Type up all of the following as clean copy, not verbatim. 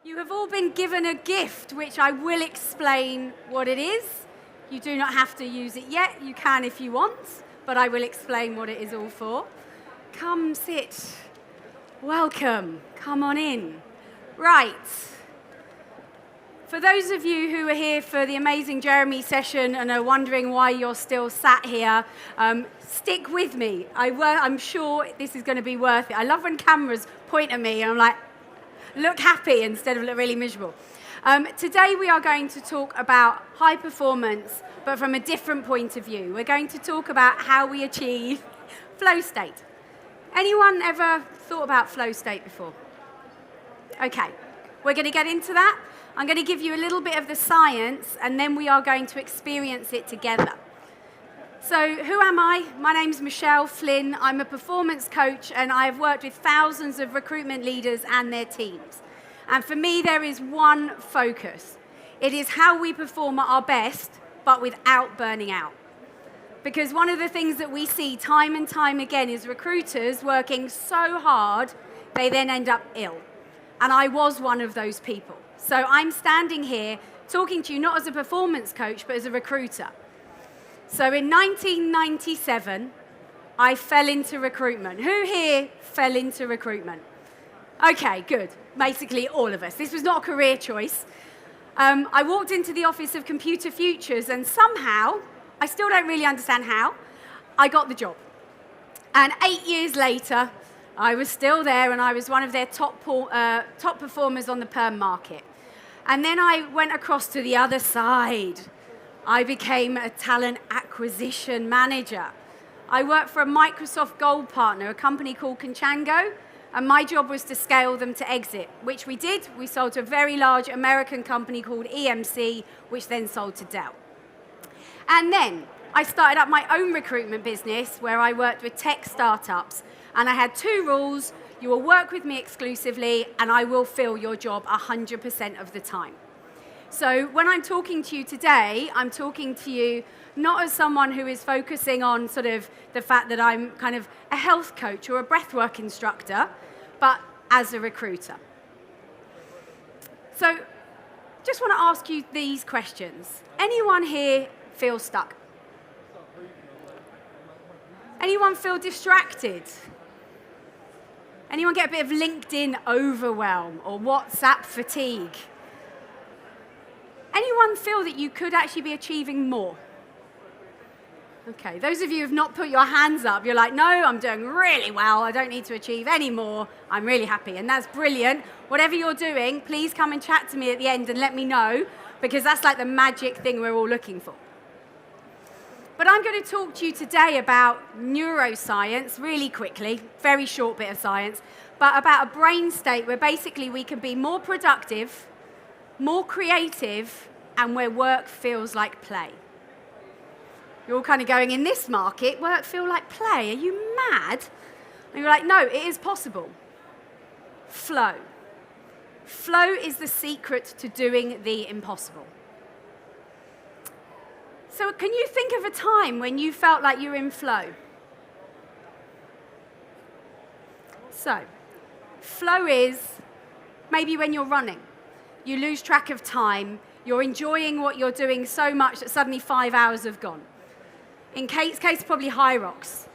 You have all been given a gift, which I will explain what it is. You do not have to use it yet. You can if you want, but I will explain what it is all for. Come sit. Welcome. Come on in. Right. For those of you who are here for the amazing Jeremy session and are wondering why you're still sat here, stick with me. I'm sure this is going to be worth it. I love when cameras point at me and I'm like, look happy instead of look really miserable. Today we are going to talk about high performance, but from a different point of view. We're going to talk about how we achieve flow state. Anyone ever thought about flow state before? Okay, we're going to get into that. I'm going to give you a little bit of the science, and then we are going to experience it together. So who am I? My name's Michelle Flynn. I'm a performance coach, and I have worked with thousands of recruitment leaders and their teams. And for me, there is one focus. It is how we perform at our best, but without burning out. Because one of the things that we see time and time again is recruiters working so hard, they then end up ill. And I was one of those people. So I'm standing here talking to you not as a performance coach, but as a recruiter. So in 1997, I fell into recruitment. Who here fell into recruitment? Okay, good. Basically all of us. This was not a career choice. I walked into the office of Computer Futures and somehow, I still don't really understand how, I got the job. And 8 years later, I was still there and I was one of their top performers on the perm market. And then I went across to the other side. I became a talent acquisition manager. I worked for a Microsoft Gold partner, a company called Conchango, and my job was to scale them to exit, which we did. We sold to a very large American company called EMC, which then sold to Dell. And then I started up my own recruitment business where I worked with tech startups, and I had two rules. You will work with me exclusively, and I will fill your job 100% of the time. So when I'm talking to you today, I'm talking to you not as someone who is focusing on sort of the fact that I'm kind of a health coach or a breathwork instructor, but as a recruiter. So just want to ask you these questions. Anyone here feel stuck? Anyone feel distracted? Anyone get a bit of LinkedIn overwhelm or WhatsApp fatigue? Anyone feel that you could actually be achieving more? Okay, those of you who have not put your hands up, you're like, no, I'm doing really well. I don't need to achieve any more. I'm really happy, and that's brilliant. Whatever you're doing, please come and chat to me at the end and let me know, because that's like the magic thing we're all looking for. But I'm going to talk to you today about neuroscience really quickly, very short bit of science, but about a brain state where basically we can be more productive, more creative, and where work feels like play. You're all kind of going, in this market, work feel like play? Are you mad? And you're like, no, it is possible. Flow. Flow is the secret to doing the impossible. So can you think of a time when you felt like you were in flow? So, flow is maybe when you're running. You lose track of time. You're enjoying what you're doing so much that suddenly 5 hours have gone. In Kate's case, probably high rocks,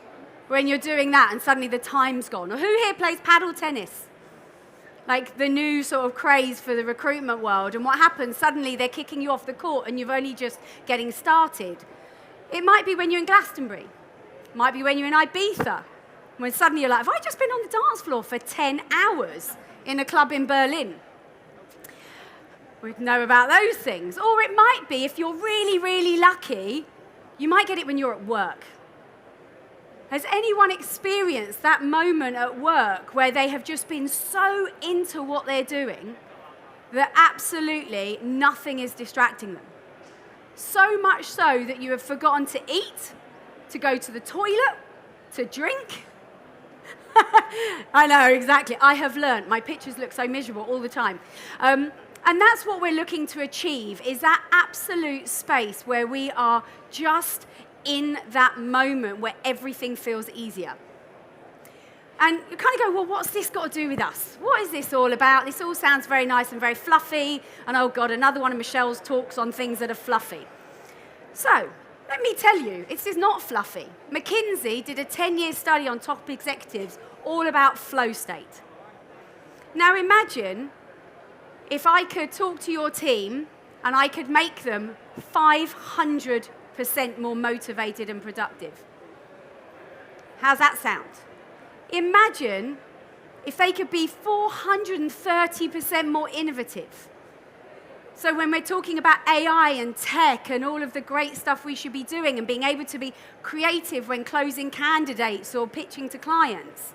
when you're doing that and suddenly the time's gone. Or who here plays paddle tennis? Like the new sort of craze for the recruitment world. And what happens? Suddenly they're kicking you off the court and you've only just getting started. It might be when you're in Glastonbury. It might be when you're in Ibiza. When suddenly you're like, have I just been on the dance floor for 10 hours in a club in Berlin? We'd know about those things. Or it might be, if you're really, really lucky, you might get it when you're at work. Has anyone experienced that moment at work where they have just been so into what they're doing that absolutely nothing is distracting them? So much so that you have forgotten to eat, to go to the toilet, to drink. I know, exactly. I have learned. My pictures look so miserable all the time. And that's what we're looking to achieve, is that absolute space where we are just in that moment where everything feels easier. And you kind of go, well, what's this got to do with us? What is this all about? This all sounds very nice and very fluffy. And oh God, another one of Michelle's talks on things that are fluffy. So let me tell you, this is not fluffy. McKinsey did a 10-year study on top executives all about flow state. Now imagine if I could talk to your team and I could make them 500% more motivated and productive. How's that sound? Imagine if they could be 430% more innovative. So when we're talking about AI and tech and all of the great stuff we should be doing and being able to be creative when closing candidates or pitching to clients,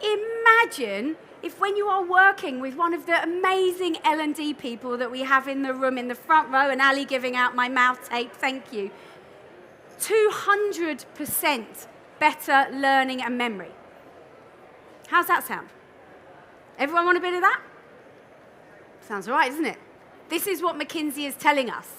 imagine if when you are working with one of the amazing L&D people that we have in the room in the front row, and Ali giving out my mouth tape, thank you, 200% better learning and memory. How's that sound? Everyone want a bit of that? Sounds right, doesn't it? This is what McKinsey is telling us.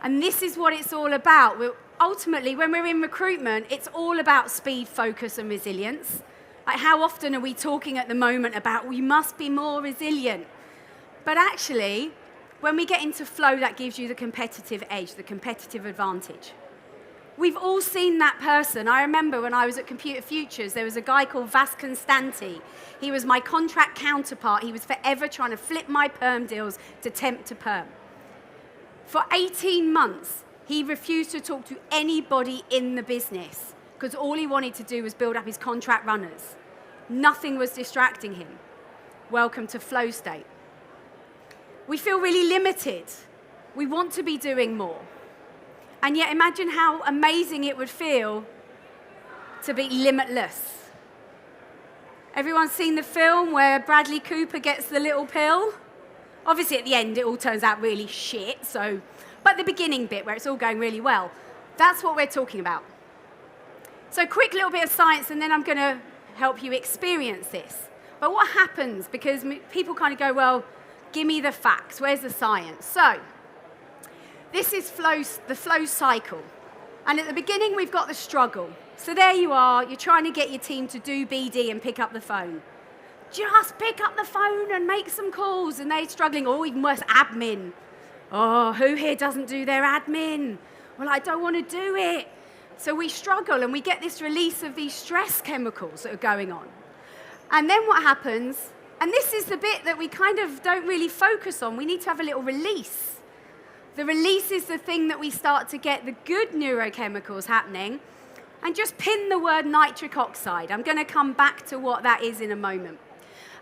And this is what it's all about. Ultimately, when we're in recruitment, it's all about speed, focus, and resilience. Like, how often are we talking at the moment about we must be more resilient? But actually, when we get into flow, that gives you the competitive edge, the competitive advantage. We've all seen that person. I remember when I was at Computer Futures, there was a guy called Vas Constanti. He was my contract counterpart. He was forever trying to flip my perm deals to temp to perm. For 18 months, he refused to talk to anybody in the business because all he wanted to do was build up his contract runners. Nothing was distracting him. Welcome to flow state. We feel really limited. We want to be doing more. And yet imagine how amazing it would feel to be limitless. Everyone's seen the film where Bradley Cooper gets the little pill? Obviously at the end it all turns out really shit, but the beginning bit where it's all going really well, that's what we're talking about. So quick little bit of science and then I'm going to help you experience this. But what happens, because people kind of go, well, give me the facts, where's the science? So this is the flow cycle. And at the beginning, we've got the struggle. So there you are, you're trying to get your team to do BD and pick up the phone. Just pick up the phone and make some calls. And they're struggling, or even worse, admin. Oh, who here doesn't do their admin? Well, I don't want to do it. So we struggle and we get this release of these stress chemicals that are going on. And then what happens, and this is the bit that we kind of don't really focus on, we need to have a little release. The release is the thing that we start to get the good neurochemicals happening, and just pin the word nitric oxide. I'm going to come back to what that is in a moment.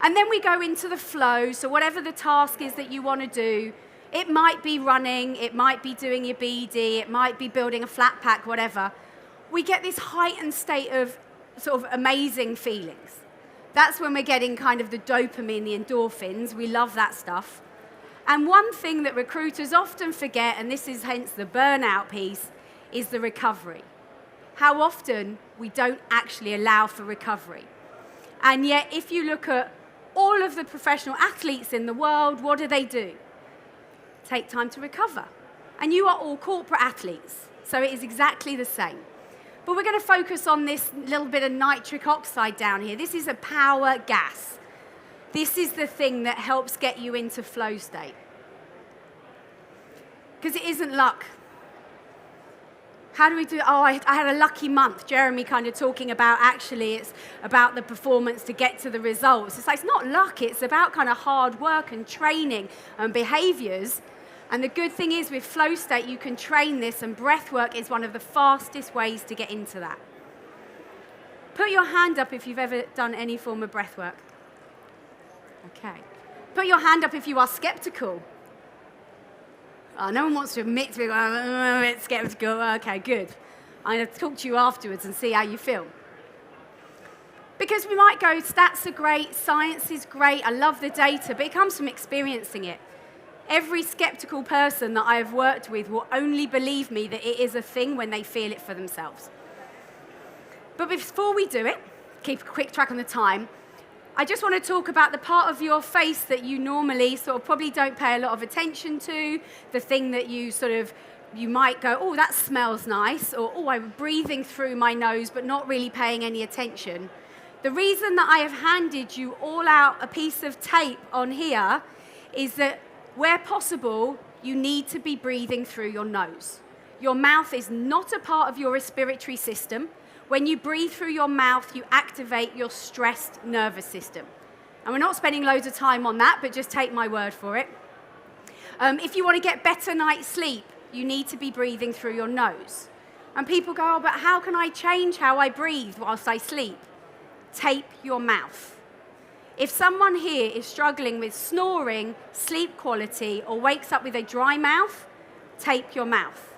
And then we go into the flow, so whatever the task is that you want to do, it might be running, it might be doing your BD, it might be building a flat pack, whatever. We get this heightened state of sort of amazing feelings. That's when we're getting kind of the dopamine, the endorphins. We love that stuff. And one thing that recruiters often forget, and this is hence the burnout piece, is the recovery. How often we don't actually allow for recovery. And yet, if you look at all of the professional athletes in the world, what do? Take time to recover. And you are all corporate athletes, so it is exactly the same. But we're going to focus on this little bit of nitric oxide down here. This is a power gas. This is the thing that helps get you into flow state. Because it isn't luck. How do we do it? Oh, I had a lucky month. Jeremy kind of talking about actually it's about the performance to get to the results. It's like, it's not luck. It's about kind of hard work and training and behaviors. And the good thing is with flow state, you can train this, and breathwork is one of the fastest ways to get into that. Put your hand up if you've ever done any form of breathwork. Okay. Put your hand up if you are skeptical. Oh, no one wants to admit to me, I'm a bit skeptical. Okay, good. I'm going to talk to you afterwards and see how you feel. Because we might go, stats are great, science is great, I love the data, but it comes from experiencing it. Every skeptical person that I have worked with will only believe me that it is a thing when they feel it for themselves. But before we do it, keep a quick track on the time, I just want to talk about the part of your face that you normally sort of probably don't pay a lot of attention to, the thing that you you might go, oh, that smells nice, or oh, I'm breathing through my nose but not really paying any attention. The reason that I have handed you all out a piece of tape on here is that where possible, you need to be breathing through your nose. Your mouth is not a part of your respiratory system. When you breathe through your mouth, you activate your stressed nervous system. And we're not spending loads of time on that, but just take my word for it. If you want to get better night's sleep, you need to be breathing through your nose. And people go, oh, but how can I change how I breathe whilst I sleep? Tape your mouth. If someone here is struggling with snoring, sleep quality, or wakes up with a dry mouth, tape your mouth.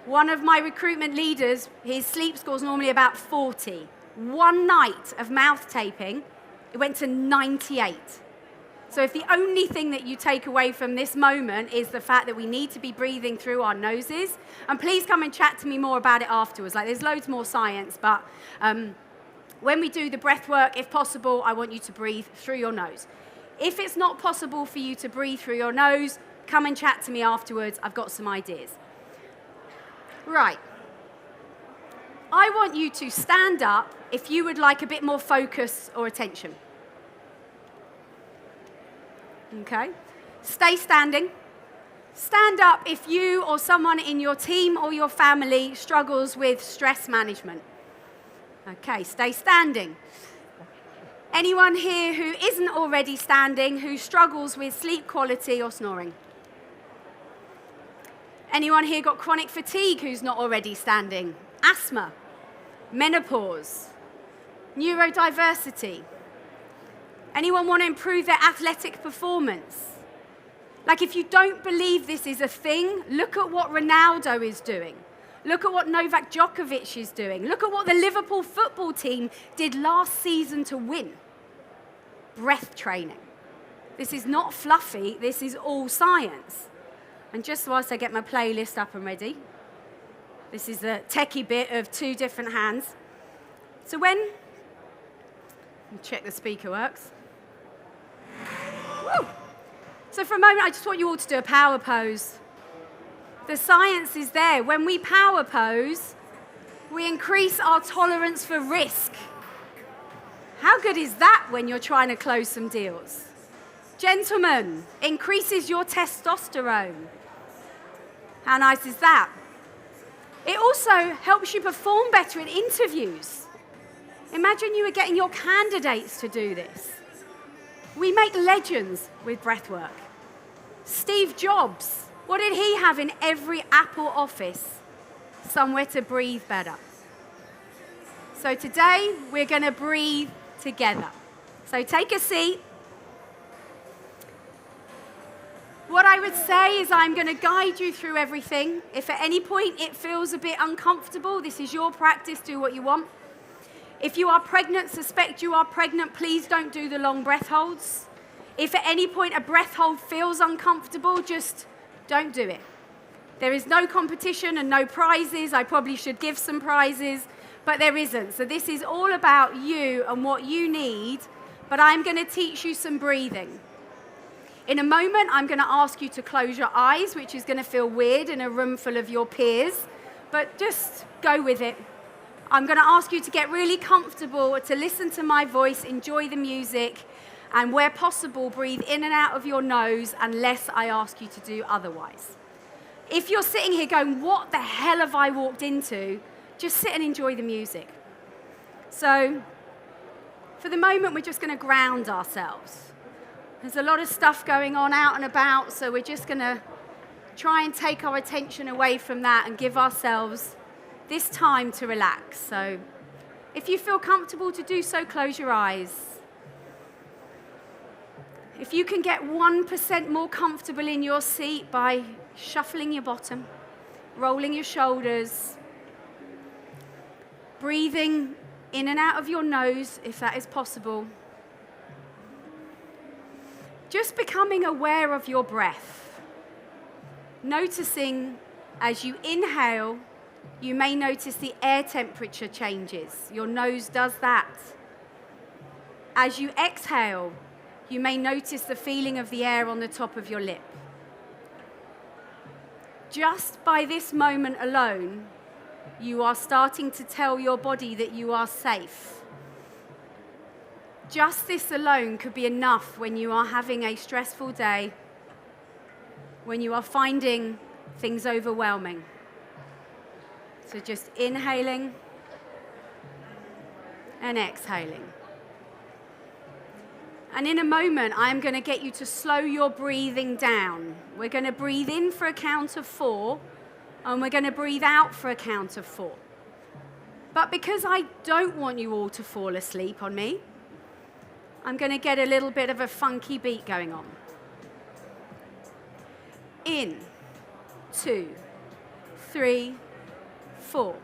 One of my recruitment leaders, his sleep score is normally about 40. One night of mouth taping, it went to 98. So if the only thing that you take away from this moment is the fact that we need to be breathing through our noses, and please come and chat to me more about it afterwards. Like, there's loads more science, but when we do the breath work, if possible, I want you to breathe through your nose. If it's not possible for you to breathe through your nose, come and chat to me afterwards. I've got some ideas. Right. I want you to stand up if you would like a bit more focus or attention. Okay? Stay standing. Stand up if you or someone in your team or your family struggles with stress management. Okay, stay standing. Anyone here who isn't already standing, who struggles with sleep quality or snoring? Anyone here got chronic fatigue who's not already standing? Asthma, menopause, neurodiversity? Anyone want to improve their athletic performance? Like, if you don't believe this is a thing, look at what Ronaldo is doing. Look at what Novak Djokovic is doing. Look at what the Liverpool football team did last season to win. Breath training. This is not fluffy, this is all science. And just whilst I get my playlist up and ready, this is the techie bit of 2 different hands. So let me check the speaker works. Woo! So for a moment, I just want you all to do a power pose. The science is there. When we power pose, we increase our tolerance for risk. How good is that when you're trying to close some deals? Gentlemen, increases your testosterone. How nice is that? It also helps you perform better in interviews. Imagine you were getting your candidates to do this. We make legends with breathwork. Steve Jobs, what did he have in every Apple office? Somewhere to breathe better. So today, we're going to breathe together. So take a seat. What I would say is I'm going to guide you through everything. If at any point it feels a bit uncomfortable, this is your practice, do what you want. If you are pregnant, suspect you are pregnant, please don't do the long breath holds. If at any point a breath hold feels uncomfortable, just don't do it. There is no competition and no prizes. I probably should give some prizes, but there isn't. So this is all about you and what you need, but I'm going to teach you some breathing. In a moment, I'm going to ask you to close your eyes, which is going to feel weird in a room full of your peers, but just go with it. I'm going to ask you to get really comfortable, to listen to my voice, enjoy the music, and where possible, breathe in and out of your nose unless I ask you to do otherwise. If you're sitting here going, what the hell have I walked into? Just sit and enjoy the music. So, for the moment, we're just going to ground ourselves. There's a lot of stuff going on out and about, so we're just going to try and take our attention away from that and give ourselves this time to relax. So, if you feel comfortable to do so, close your eyes. If you can get 1% more comfortable in your seat by shuffling your bottom, rolling your shoulders, breathing in and out of your nose, if that is possible. Just becoming aware of your breath. Noticing as you inhale, you may notice the air temperature changes. Your nose does that. As you exhale, you may notice the feeling of the air on the top of your lip. Just by this moment alone, you are starting to tell your body that you are safe. Just this alone could be enough when you are having a stressful day, when you are finding things overwhelming. So just inhaling and exhaling. And in a moment, I'm going to get you to slow your breathing down. We're going to breathe in for a count of 4, and we're going to breathe out for a count of 4. But because I don't want you all to fall asleep on me, I'm going to get a little bit of a funky beat going on. In, 2, 3, 4.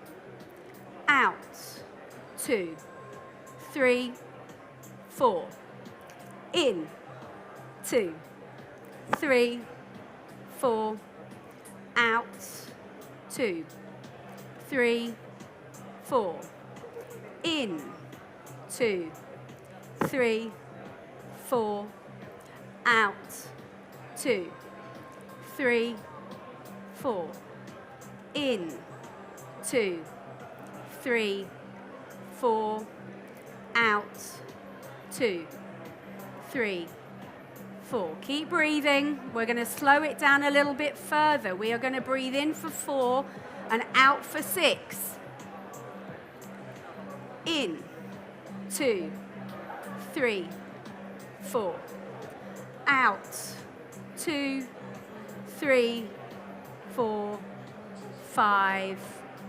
Out, 2, 3, 4. In, 2, 3, 4. Out, 2, 3, 4. In, 2, 3, 4. Out, 2, 3, 4. In, 2, 3, 4. Out, 2, 3, 4. Keep breathing. We're going to slow it down a little bit further. We are going to breathe in for 4 and out for 6. In, 2, 3, 4. Out, 2, 3, 4, 5,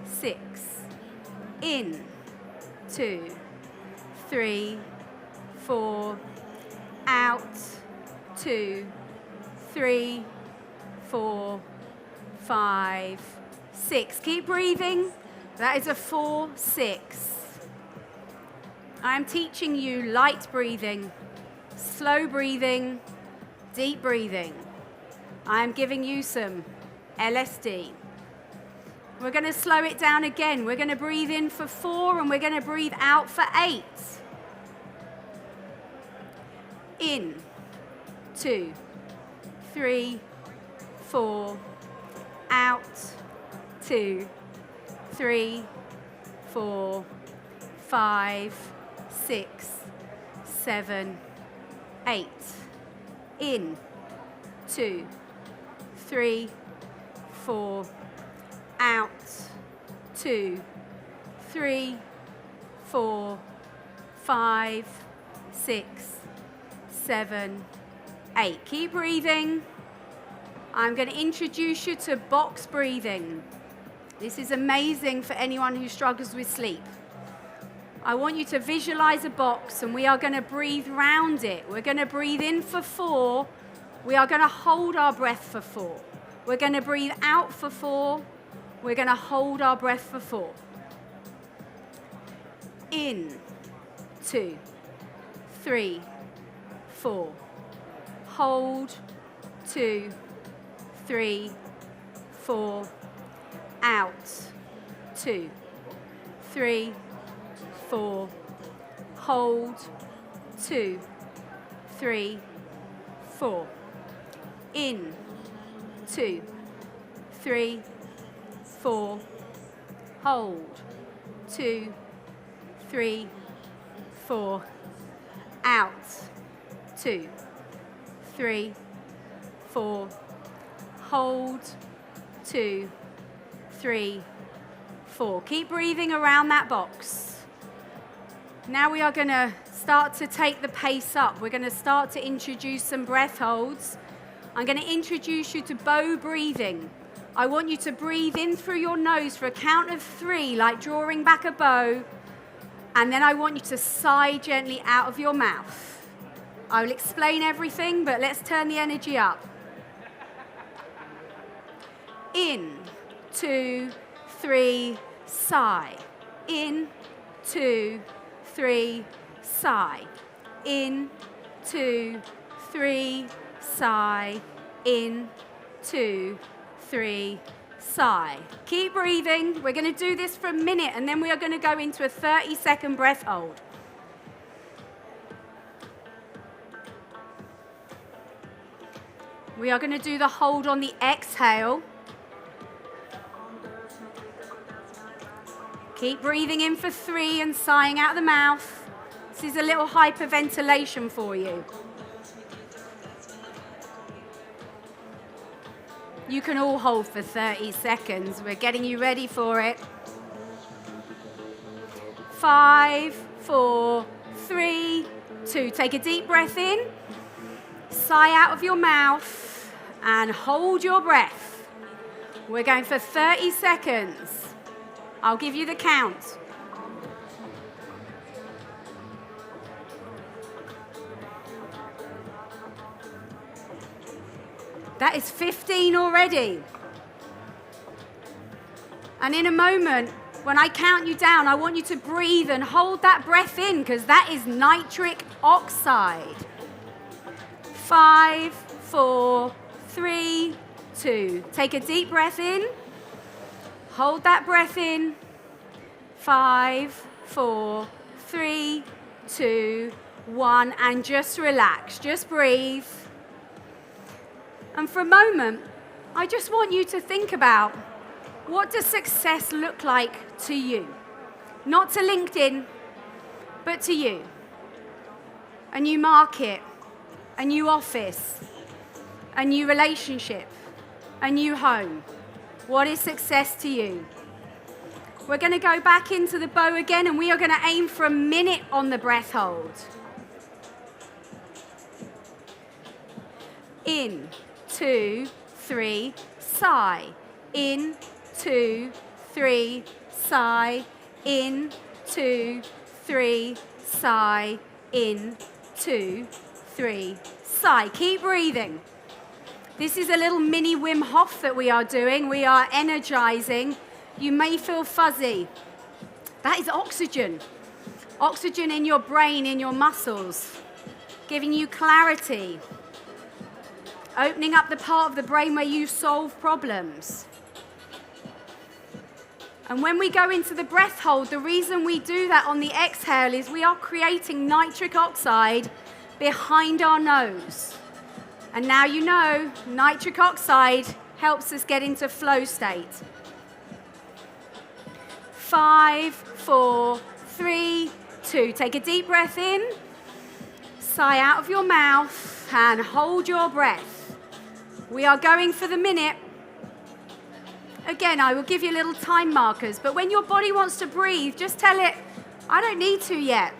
6. In, 2, 3, 4. Out, 2, 3, 4, 5, 6. Keep breathing. That is a 4, 6. I am teaching you light breathing, slow breathing, deep breathing. I am giving you some LSD. We're going to slow it down again. We're going to breathe in for 4 and we're going to breathe out for 8. In, 2, 3, 4. Out, 2, 3, 4, 5, 6, 7, 8. In, 2, 3, 4. Out, 2, 3, 4, 5, 6, 7, 8. Keep breathing. I'm going to introduce you to box breathing. This is amazing for anyone who struggles with sleep. I want you to visualize a box and we are going to breathe round it. We're going to breathe in for 4. We are going to hold our breath for 4. We're going to breathe out for 4. We're going to hold our breath for 4. In, 2, 3, 4. Hold, 2, 3, 4. Out, 2, 3, 4. Hold, 2, 3, 4. In, 2, 3, 4. Hold, 2, 3, 4. Out, 2, 3, 4. Hold, 2, 3, 4. Keep breathing around that box. Now we are going to start to take the pace up. We're going to start to introduce some breath holds. I'm going to introduce you to bow breathing. I want you to breathe in through your nose for a count of 3, like drawing back a bow. And then I want you to sigh gently out of your mouth. I will explain everything, but let's turn the energy up. In, 2, 3, sigh. In, 2, 3, sigh. In, 2, 3, sigh. In, 2, 3, sigh. Keep breathing. We're going to do this for a minute and then we are going to go into a 30-second breath hold. We are going to do the hold on the exhale. Keep breathing in for 3 and sighing out of the mouth. This is a little hyperventilation for you. You can all hold for 30 seconds. We're getting you ready for it. 5, 4, 3, 2. Take a deep breath in. Sigh out of your mouth and hold your breath. We're going for 30 seconds. I'll give you the count. That is 15 already. And in a moment, when I count you down, I want you to breathe and hold that breath in, because that is nitric oxide. 5, 4, 3, 2. Take a deep breath in. Hold that breath in. 5, 4, 3, 2, 1. And just relax. Just breathe. And for a moment, I just want you to think about, what does success look like to you? Not to LinkedIn, but to you. A new market, a new office, a new relationship, a new home. What is success to you? We're going to go back into the bow again, and we are going to aim for a minute on the breath hold. In, 2, 3, sigh. In, 2, 3, sigh. In, 2, 3, sigh. In, 2, 3, sigh. Keep breathing. This is a little mini Wim Hof that we are doing. We are energizing. You may feel fuzzy. That is oxygen. Oxygen in your brain, in your muscles, giving you clarity. Opening up the part of the brain where you solve problems. And when we go into the breath hold, the reason we do that on the exhale is we are creating nitric oxide behind our nose. And now you know, nitric oxide helps us get into flow state. 5, 4, 3, 2. Take a deep breath in. Sigh out of your mouth and hold your breath. We are going for the minute. Again, I will give you little time markers, but when your body wants to breathe, just tell it, I don't need to yet.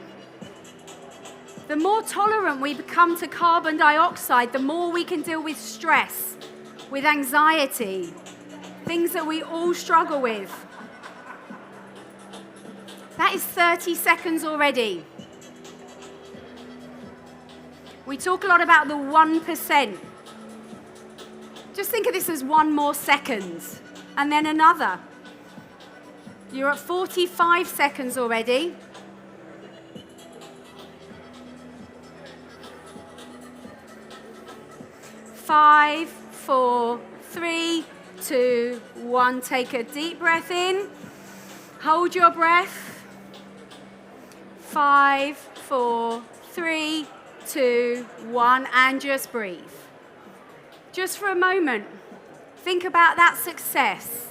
The more tolerant we become to carbon dioxide, the more we can deal with stress, with anxiety, things that we all struggle with. That is 30 seconds already. We talk a lot about the 1%. Just think of this as one more second, and then another. You're at 45 seconds already. Five, 4, 3, 2, 1. Take a deep breath in. Hold your breath. 5, 4, 3, 2, 1. And just breathe. Just for a moment, think about that success.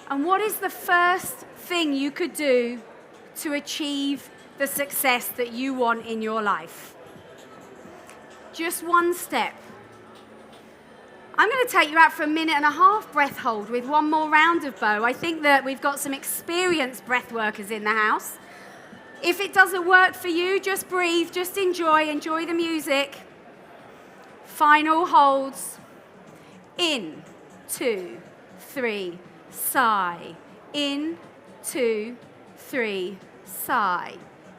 And what is the first thing you could do to achieve the success that you want in your life? Just one step. I'm going to take you out for a minute and a half breath hold with one more round of bow. I think that we've got some experienced breath workers in the house. If it doesn't work for you, just breathe, just enjoy the music. Final holds. In, 2, 3, sigh. In, 2, 3, sigh.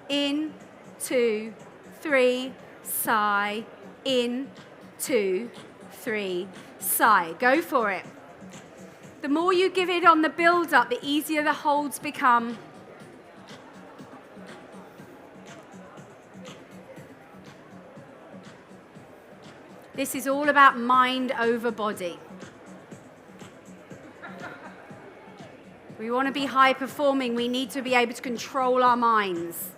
In, 2, 3, sigh. In, 2, 3, sigh. Go for it. The more you give it on the build-up, the easier the holds become. This is all about mind over body. We want to be high performing. We need to be able to control our minds.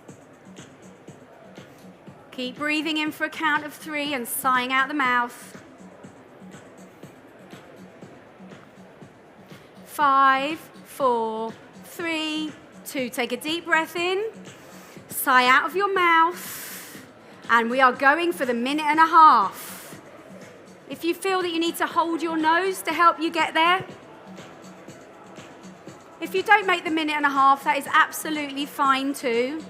Keep breathing in for a count of 3 and sighing out the mouth. 5, 4, 3, 2. Take a deep breath in. sigh out of your mouth, and we are going for the 1.5 minutes. If you feel that you need to hold your nose to help you get there, if you don't make the 1.5 minutes, that is absolutely fine too.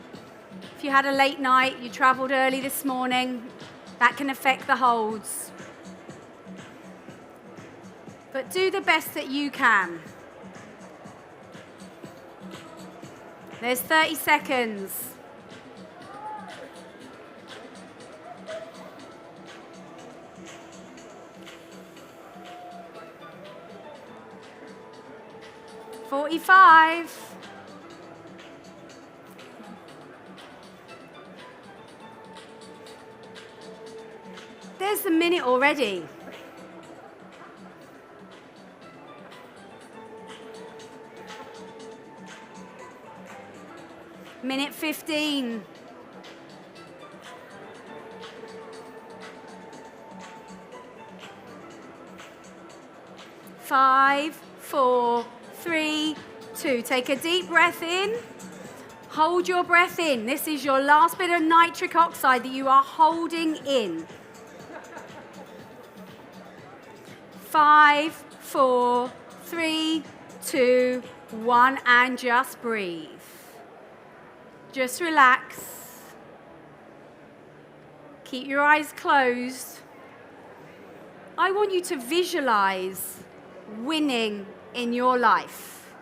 If you had a late night, you travelled early this morning, that can affect the holds. But do the best that you can. There's 30 seconds. "45. There's the minute already. Minute 15. 5, 4, 3, 2. Take a deep breath in. Hold your breath in. This is your last bit of nitric oxide that you are holding in. 5, 4, 3, 2, 1, and just breathe. Just relax. Keep your eyes closed. I want you to visualize winning in your life.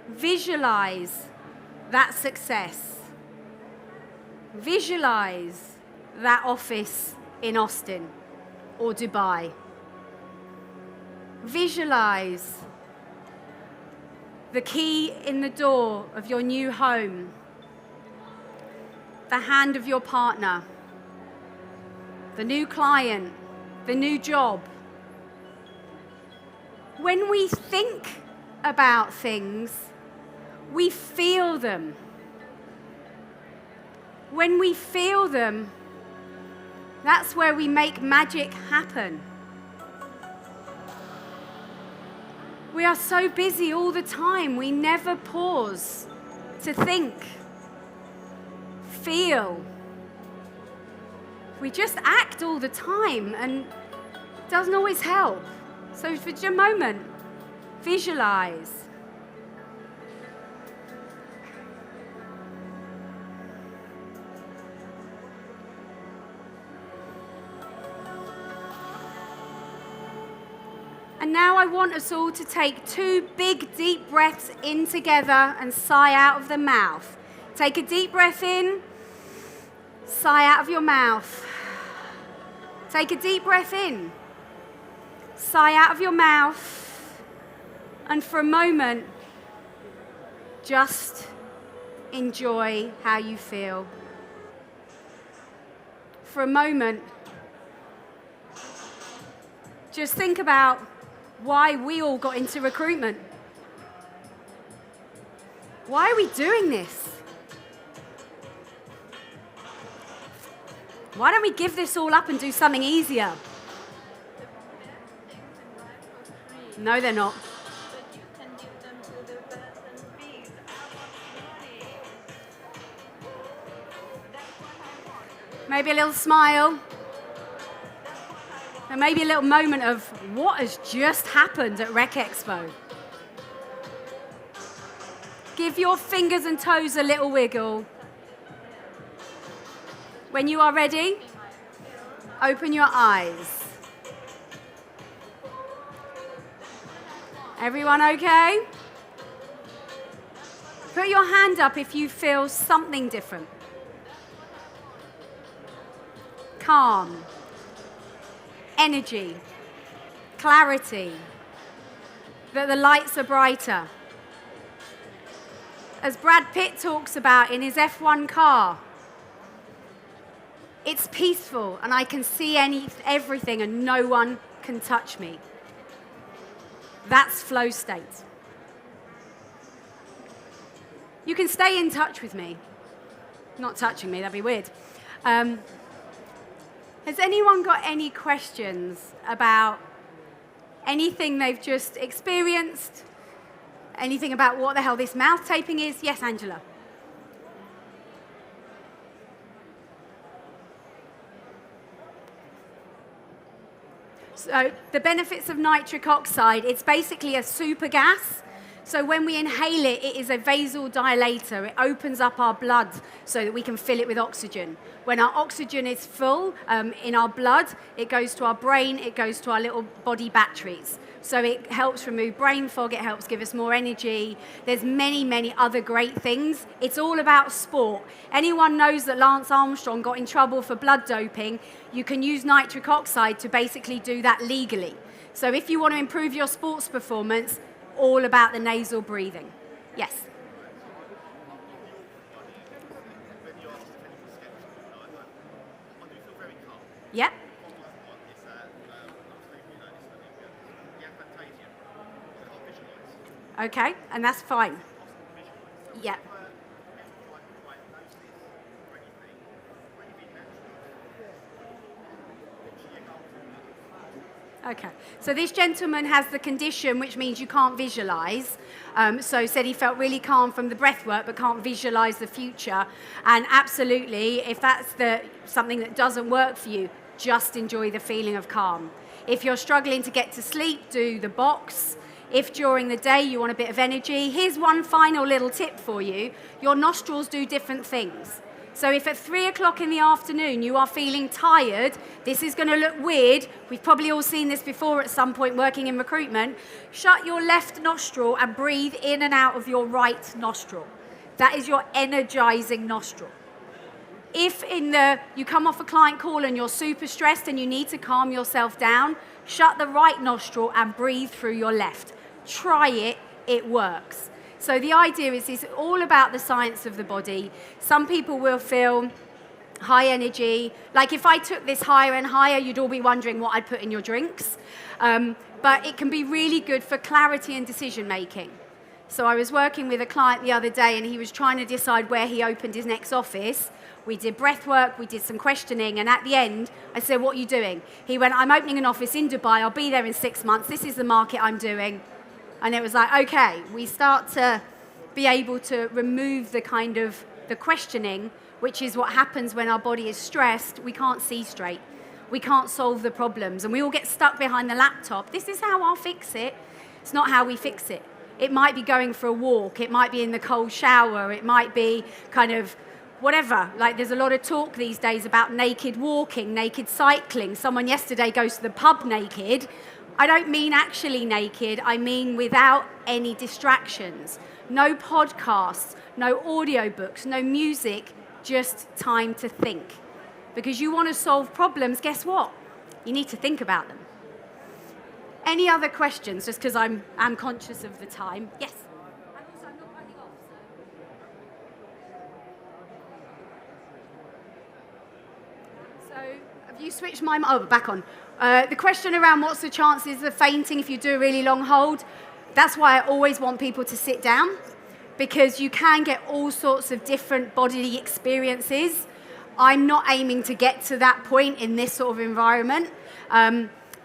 Visualize that success. Visualize that office in Austin or Dubai. Visualize the key in the door of your new home, the hand of your partner, the new client, the new job. When we think about things, we feel them. When we feel them, that's where we make magic happen. We are so busy all the time, we never pause to think, feel. We just act all the time, and it doesn't always help. So for just a moment, visualize. And now I want us all to take 2 big, deep breaths in together and sigh out of the mouth. Take a deep breath in, sigh out of your mouth. Take a deep breath in, sigh out of your mouth. And for a moment, just enjoy how you feel. For a moment, just think about why we all got into recruitment. Why are we doing this? Why don't we give this all up and do something easier? No, they're not. Maybe a little smile. And maybe a little moment of what has just happened at Rec Expo. Give your fingers and toes a little wiggle. When you are ready, open your eyes. Everyone okay? Put your hand up if you feel something different. Calm. Energy, clarity, that the lights are brighter. As Brad Pitt talks about in his F1 car, it's peaceful and I can see everything and no one can touch me. That's flow state. You can stay in touch with me. Not touching me, that'd be weird. Has anyone got any questions about anything they've just experienced? Anything about what the hell this mouth taping is? Yes, Angela. So the benefits of nitric oxide, it's basically a super gas. So when we inhale it, it is a vasodilator. It opens up our blood so that we can fill it with oxygen. When our oxygen is full in our blood, it goes to our brain, it goes to our little body batteries. So it helps remove brain fog, it helps give us more energy. There's many, many other great things. It's all about sport. Anyone knows that Lance Armstrong got in trouble for blood doping. You can use nitric oxide to basically do that legally. So if you want to improve your sports performance, all about the nasal breathing. Yes? Yep. Okay, and that's fine. Yeah. Okay, so this gentleman has the condition which means you can't visualise. So said he felt really calm from the breath work but can't visualise the future. And absolutely, if that's something that doesn't work for you, just enjoy the feeling of calm. If you're struggling to get to sleep, do the box. If during the day you want a bit of energy, here's one final little tip for you. Your nostrils do different things. So if at 3 o'clock in the afternoon you are feeling tired, this is going to look weird. We've probably all seen this before at some point working in recruitment. Shut your left nostril and breathe in and out of your right nostril. That is your energizing nostril. If you come off a client call and you're super stressed and you need to calm yourself down, shut the right nostril and breathe through your left. Try it, it works. So the idea is it's all about the science of the body. Some people will feel high energy. Like if I took this higher and higher, you'd all be wondering what I'd put in your drinks. But it can be really good for clarity and decision making. So I was working with a client the other day and he was trying to decide where he opened his next office. We did breath work, we did some questioning, and at the end, I said, what are you doing? He went, I'm opening an office in Dubai, I'll be there in 6 months, this is the market I'm doing. And it was like, okay, we start to be able to remove the questioning, which is what happens when our body is stressed. We can't see straight. We can't solve the problems. And we all get stuck behind the laptop. This is how I'll fix it. It's not how we fix it. It might be going for a walk. It might be in the cold shower. It might be kind of whatever. Like there's a lot of talk these days about naked walking, naked cycling. Someone yesterday goes to the pub naked. I don't mean actually naked, I mean without any distractions. No podcasts, no audiobooks, no music, just time to think. Because you want to solve problems, guess what? You need to think about them. Any other questions, just because I'm conscious of the time? Yes? And also, I'm not running off, so have you switched my... Oh, back on. The question around what's the chances of fainting if you do a really long hold, that's why I always want people to sit down, because you can get all sorts of different bodily experiences. I'm not aiming to get to that point in this sort of environment,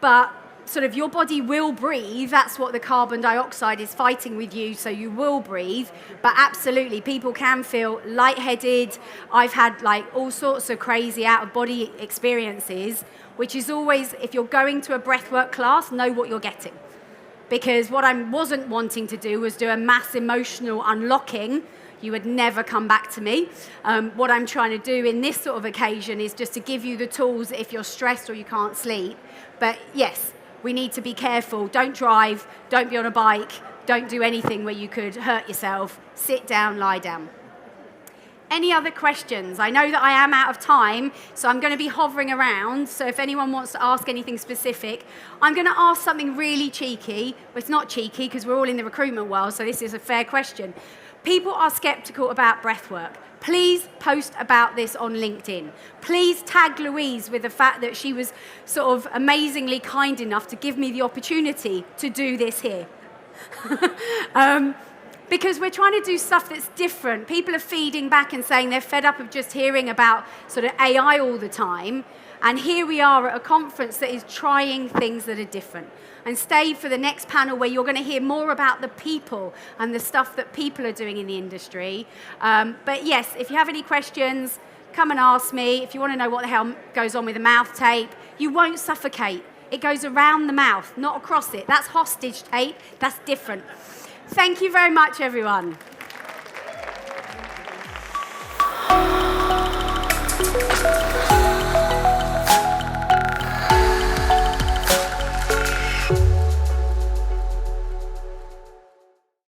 but sort of your body will breathe. That's what the carbon dioxide is fighting with you, so you will breathe. But absolutely, people can feel lightheaded. I've had like all sorts of crazy out-of-body experiences, which is always, if you're going to a breathwork class, know what you're getting. Because what I wasn't wanting to do was do a mass emotional unlocking. You would never come back to me. What I'm trying to do in this sort of occasion is just to give you the tools if you're stressed or you can't sleep. But yes, we need to be careful. Don't drive, don't be on a bike, don't do anything where you could hurt yourself. Sit down, lie down. Any other questions? I know that I am out of time, so I'm going to be hovering around. So if anyone wants to ask anything specific, I'm going to ask something really cheeky. Well, it's not cheeky because we're all in the recruitment world, so this is a fair question. People are skeptical about breathwork. Please post about this on LinkedIn. Please tag Louise with the fact that she was sort of amazingly kind enough to give me the opportunity to do this here. Because we're trying to do stuff that's different. People are feeding back and saying they're fed up of just hearing about sort of AI all the time. And here we are at a conference that is trying things that are different. And stay for the next panel where you're going to hear more about the people and the stuff that people are doing in the industry. But yes, if you have any questions, come and ask me. If you want to know what the hell goes on with the mouth tape, you won't suffocate. It goes around the mouth, not across it. That's hostage tape. That's different. Thank you very much, everyone.